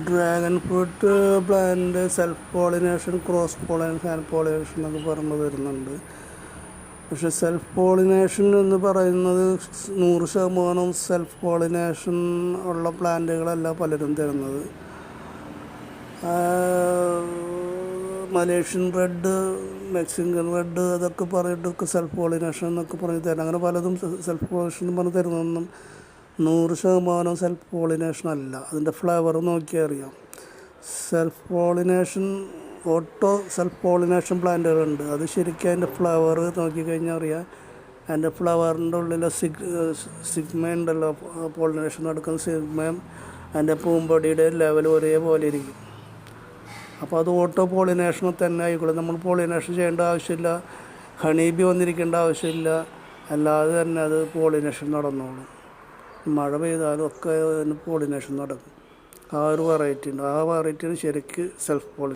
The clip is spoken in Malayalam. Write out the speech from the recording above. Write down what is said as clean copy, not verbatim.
Dragon fruit plant self pollination, cross pollination, hand pollination എന്നൊക്കെ പറഞ്ഞു വരുന്നുണ്ട്. പക്ഷെ സെൽഫ് പോളിനേഷൻ എന്ന് പറയുന്നത് 100% സെൽഫ് പോളിനേഷൻ ഉള്ള പ്ലാന്റുകളല്ല പലരും തരുന്നത്. മലേഷ്യൻ റെഡ്, മെക്സിക്കൻ റെഡ് അതൊക്കെ പറഞ്ഞിട്ടൊക്കെ സെൽഫ് പോളിനേഷൻ എന്നൊക്കെ പറഞ്ഞ് തരാം. അങ്ങനെ പലതും സെൽഫ് പോളിനേഷൻ എന്ന് പറഞ്ഞ് തരുന്നതൊന്നും 100% സെൽഫ് പോളിനേഷൻ അല്ല. അതിൻ്റെ ഫ്ലേവർ നോക്കിയാൽ അറിയാം. Self pollination, auto self pollination പ്ലാന്റുകളുണ്ട്. അത് ശരിക്കും അതിൻ്റെ ഫ്ലവർ നോക്കിക്കഴിഞ്ഞാൽ അറിയാം. അതിൻ്റെ ഫ്ലവറിൻ്റെ ഉള്ളിലെ സിഗ്മ ഉണ്ടല്ലോ, പോളിനേഷൻ നടക്കുന്ന സിഗ്മയും അതിൻ്റെ പൂമ്പൊടിയുടെ ലെവൽ ഒരേപോലെ ഇരിക്കും. അപ്പോൾ അത് ഓട്ടോ പോളിനേഷൻ തന്നെ ആയിക്കോളും. നമ്മൾ പോളിനേഷൻ ചെയ്യേണ്ട ആവശ്യമില്ല, ഹണി ബി വന്നിരിക്കേണ്ട ആവശ്യമില്ല. അല്ലാതെ തന്നെ അത് പോളിനേഷൻ നടന്നോളും. മഴ പെയ്താലും ഒക്കെ പോളിനേഷൻ നടക്കും. ആ ഒരു വെറൈറ്റി ഉണ്ട്. ആ വെറൈറ്റിയാണ് ശരിക്ക് സെൽഫ് പോളിനേഷൻ.